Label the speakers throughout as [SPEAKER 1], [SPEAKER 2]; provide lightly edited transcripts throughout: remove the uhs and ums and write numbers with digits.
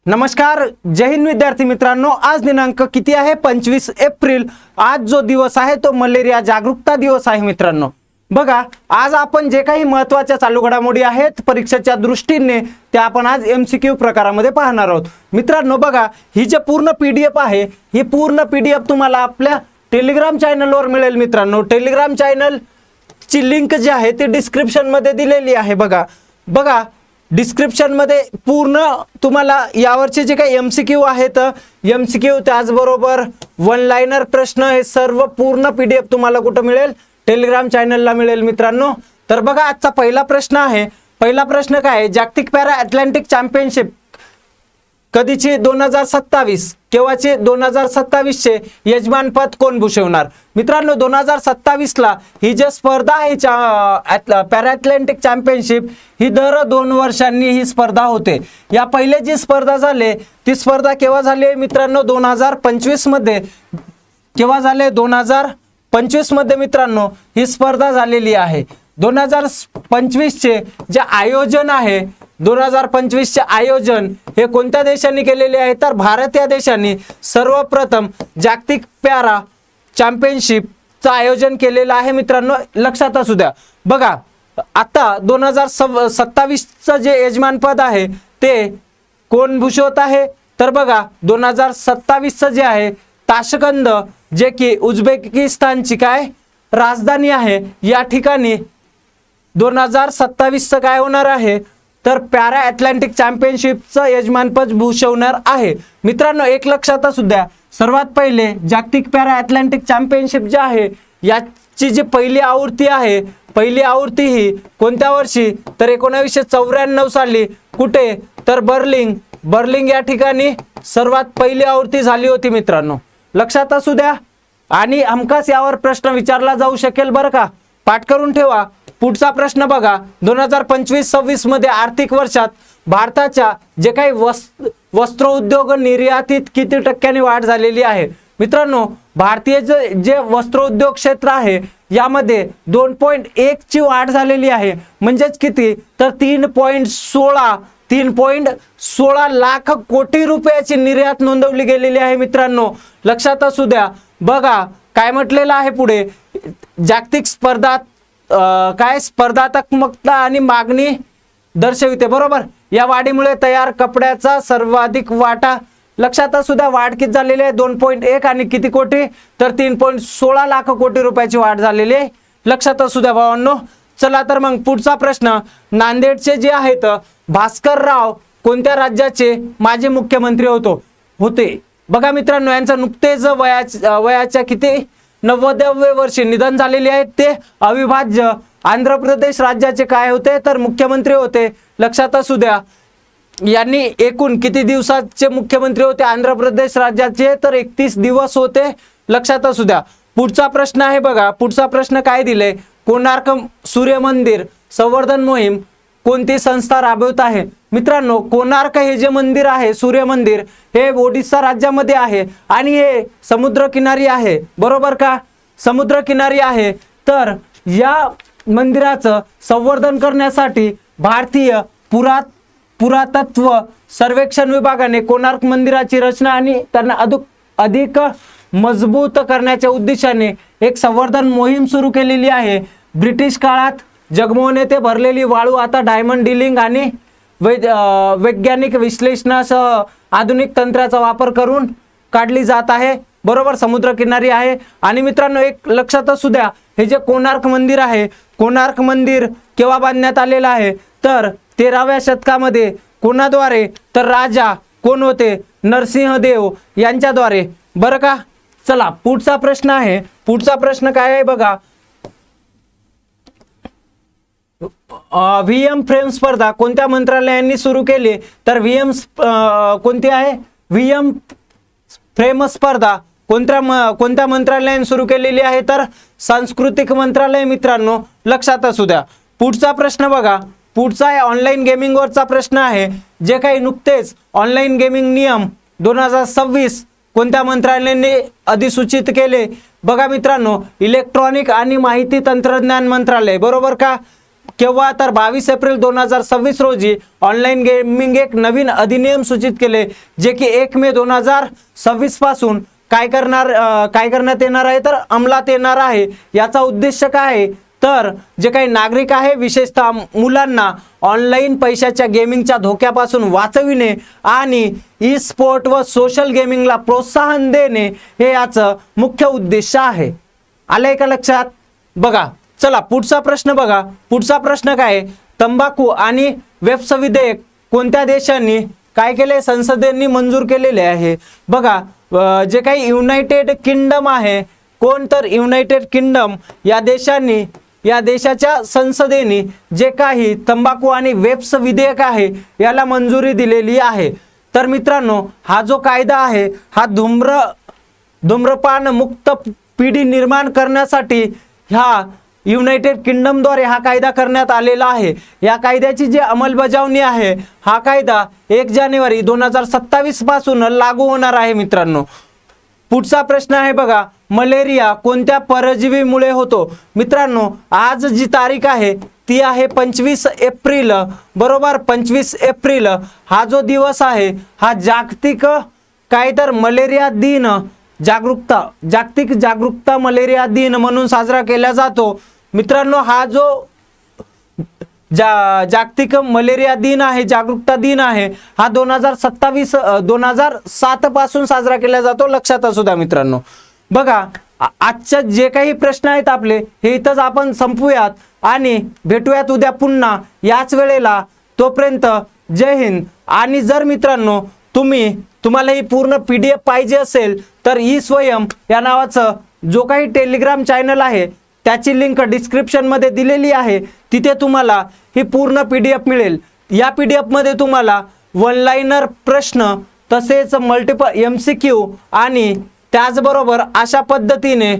[SPEAKER 1] नमस्कार, जय हिंद विद्यार्थी मित्रांनो। आज दिनांक किती आहे? 25 एप्रिल। आज जो दिवस आहे तो मलेरिया जागरूकता दिवस आहे मित्रांनो। बघा, आज आपण जे काही महत्त्वाच्या चालू घडामोडी आहेत परीक्षेच्या दृष्टीने त्या आपण आज MCQ प्रकारामध्ये पाहणार आहोत मित्रांनो। बघा, ही जे पूर्ण PDF आहे, ही पूर्ण PDF तुम्हाला आपल्या टेलिग्राम चॅनलवर मिळेल मित्रांनो। टेलिग्राम चॅनल ची लिंक जी आहे ती डिस्क्रिप्शन मध्ये दिलेली आहे। बघा डिस्क्रिप्शन मध्ये पूर्ण तुम्हाला यावरचे जे काही MCQ आहेत, MCQ त्याचबरोबर वन लाइनर प्रश्न, हे सर्व पूर्ण PDF तुम्हाला कुठे मिळेल? टेलिग्राम चॅनलला मिळेल मित्रांनो। तर बघा, आजचा पहिला प्रश्न आहे। पहिला प्रश्न काय आहे? जागतिक पॅरा अटलांटिक चॅम्पियनशिप कधीची? 2027। केव्हाची? 2027 चे यजमानपद कोण भूषवणार मित्रांनो? 2027 ला ही जी स्पर्धा आहे पॅरा अटलांटिक चॅम्पियनशिप, ही दर 2 वर्षांनी ही स्पर्धा होते। या पहिले जी स्पर्धा झाली ती स्पर्धा केव्हा झाली मित्रांनो? 2025 मध्ये। केव्हा झाले? 2025 मध्ये मित्रांनो ही स्पर्धा झालेली आहे। 2025 चे जे आयोजन आहे, 2025 चे आयोजन हे कोणत्या देशांनी केलेले आहे? तर भारत या देशाने सर्वप्रथम जागतिक पॅरा चॅम्पियनशिपचं आयोजन केलेलं आहे मित्रांनो। लक्षात असू द्या। बघा, आता 2027चं जे यजमानपद आहे ते कोण भूषवत आहे? तर बघा, 2027चं जे आहे ताशकंद, जे की उझबेकिस्तानची काय राजधानी आहे, या ठिकाणी 2027चं काय होणार आहे? तर पॅरा अटलांटिक चॅम्पियनशिपचं यजमानपद भूषवणार आहे मित्रांनो। एक लक्षात असू द्या, सर्वात पहिले जागतिक पॅरा अटलांटिक चॅम्पियनशिप जे आहे याची जी पहिली आवृत्ती आहे, पहिली आवृत्ती ही कोणत्या वर्षी? तर 1994 साली। कुठे? तर बर्लिन या ठिकाणी सर्वात पहिली आवृत्ती झाली होती मित्रांनो। लक्षात असू द्या। आणि हमखास यावर प्रश्न विचारला जाऊ शकेल बरं का, पाठ करून ठेवा। पुढचा प्रश्न बघा, 2025-26 मध्ये आर्थिक वर्षात भारताच्या जे काही वस्त्र उद्योग निर्यातीत किती टक्क्यांनी वाढ झालेली आहे मित्रांनो? भारतीय जे वस्त्र उद्योग क्षेत्र आहे यामध्ये 2.1 ची वाढ झालेली आहे। म्हणजेच किती? तर 3.16 लाख कोटी रुपयाची निर्यात नोंदवली गेलेली आहे मित्रांनो। लक्षात असू द्या। बघा काय म्हटलेलं आहे पुढे? जागतिक स्पर्धात काय स्पर्धात्मकता आणि मागणी दर्शविते, बरोबर। या वाढीमुळे तयार कपड्याचा सर्वाधिक वाटा। लक्षात असू द्या, वाढ किती झालेली आहे? 2.1 आणि किती कोटी? तर 3.16 लाख कोटी रुपयाची वाढ झालेली आहे। लक्षात असू द्या भावांनो। चला तर मग पुढचा प्रश्न, नांदेडचे जे आहेत भास्करराव कोणत्या राज्याचे माजी मुख्यमंत्री होते? बघा मित्रांनो, यांचं नुकतेच वयाच्या किती 90व्या वर्षी निधन झालेले आहेत। ते अविभाज्य आंध्र प्रदेश राज्याचे काय होते? तर मुख्यमंत्री होते। लक्षात असू द्या, यांनी एकूण किती दिवसाचे मुख्यमंत्री होते आंध्र प्रदेश राज्याचे? तर 31 दिवस होते। लक्षात असू द्या। पुढचा प्रश्न आहे बघा, पुढचा प्रश्न काय दिले? कोणार्क सूर्य मंदिर संवर्धन मोहीम कोणती संस्था राबवत आहे मित्रांनो? कोणार्क हे जे मंदिर आहे, सूर्य मंदिर, हे ओडिशा राज्यामध्ये आहे आणि हे समुद्रकिनारी आहे, बरोबर का? समुद्रकिनारी आहे। तर या मंदिराचं संवर्धन करण्यासाठी भारतीय पुरातत्व सर्वेक्षण विभागाने कोणार्क मंदिराची रचना आणि त्यांना अधिक मजबूत करण्याच्या उद्देशाने एक संवर्धन मोहीम सुरू केलेली आहे। ब्रिटिश काळात जगमोहने ते भरलेली वाळू आता डायमंड ड्रिलिंग आणि वैज्ञानिक विश्लेषणासह आधुनिक तंत्राचा वापर करून काढली जात आहे, बरोबर। समुद्रकिनारी आहे। आणि मित्रांनो, एक लक्षात असू द्या, हे जे कोणार्क मंदिर आहे, कोणार्क मंदिर केव्हा बांधण्यात आलेलं आहे? तर 13व्या शतकामध्ये। कोणाद्वारे? तर राजा कोण होते? नरसिंहदेव यांच्याद्वारे, बरं का? चला पुढचा प्रश्न आहे। पुढचा प्रश्न काय आहे बघा, VM फ्रेम स्पर्धा कोणत्या मंत्रालयांनी सुरू केली? तर कोणती आहे? VM फ्रेम स्पर्धा कोणत्या मंत्रालयाने सुरू केलेली आहे? तर सांस्कृतिक मंत्रालय मित्रांनो। लक्षात असू द्या। पुढचा प्रश्न बघा, पुढचा आहे ऑनलाईन गेमिंग वरचा प्रश्न आहे। जे काही नुकतेच ऑनलाईन गेमिंग नियम 2026 कोणत्या मंत्रालयाने अधिसूचित केले? बघा मित्रांनो, इलेक्ट्रॉनिक आणि माहिती तंत्रज्ञान मंत्रालय, बरोबर का? केव्हा तर 22 एप्रिल 2026 रोजी ऑनलाईन गेमिंग एक नवीन अधिनियम सूचित केले, जे की 1 मे 2026 पासून काय करण्यात येणार आहे तर अंमलात येणार आहे। याचा उद्देश काय आहे तर जे काही नागरिक आहे विशेषतः मुलांना ऑनलाईन पैशाच्या गेमिंगच्या धोक्यापासून वाचविणे आणि ई स्पोर्ट व सोशल गेमिंगला प्रोत्साहन देणे हे याचं मुख्य उद्देश आहे। आलंय का लक्षात? बघा चला पुढचा प्रश्न बघा। पुढचा प्रश्न काय आहे, तंबाखू आणि वेप्स विधेयक कोणत्या देशांनी काय केले, संसदेने मंजूर केलेले आहे। बघा जे काही युनायटेड किंगडम आहे, कोण तर युनायटेड किंगडम या देशाच्या संसदेने जे काही तंबाखू आणि वेप्स विधेयक आहे याला मंजुरी दिलेली आहे। तर मित्रांनो हा जो कायदा आहे हा धूम्रपान मुक्त पिढी निर्माण करण्यासाठी ह्या युनायटेड किंगडमद्वारे हा कायदा करण्यात आलेला आहे। या कायद्याची जी अंमलबजावणी आहे हा कायदा 1 जानेवारी 2027 पासून लागू होणार आहे मित्रांनो। पुढचा प्रश्न आहे बघा, मलेरिया कोणत्या परजीवीमुळे होतो? मित्रांनो आज जी तारीख आहे ती आहे 25 एप्रिल, बरोबर 25 एप्रिल हा जो दिवस आहे हा जागतिक काय तर मलेरिया दिन जागतिक जागरूकता मलेरिया दिन म्हणून साजरा केला जातो। मित्रांनो हा जो जागतिक मलेरिया दिन आहे, जागरूकता दिन आहे, हा 2007 पासून साजरा केला जातो, लक्षात असू द्या मित्रांनो। बघा आजचे जे काही प्रश्न आहेत आपले हे इथंच आपण संपूयात आणि भेटूयात उद्या पुन्हा याच वेळेला। तोपर्यंत जय हिंद। आणि जर मित्रांनो तुम्हाला ही पूर्ण PDF पाहिजे असेल तर ई स्वयं या नावाचं जो काही टेलिग्राम चॅनल आहे त्याची लिंक डिस्क्रिप्शन मध्ये दिलेली आहे, तिथे तुम्हाला ही पूर्ण PDF मिळेल। या PDF मध्ये तुम्हाला वन लाइनर प्रश्न तसेच मल्टिपल MCQ आणि त्याचबरोबर अशा पद्धतीने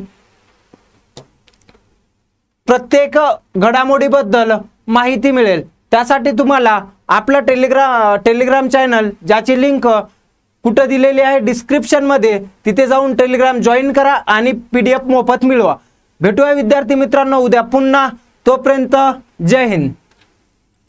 [SPEAKER 1] प्रत्येक घडामोडीबद्दल माहिती मिळेल। त्यासाठी तुम्हाला आपला टेलिग्राम चॅनल ज्याची लिंक कुठे दिलेली आहे डिस्क्रिप्शन मध्ये, तिथे जाऊन टेलिग्राम जॉईन करा आणि PDF मोफत मिळवा। भेटूया विद्यार्थी मित्रांनो उद्या पुन्हा, तोपर्यंत जय हिंद।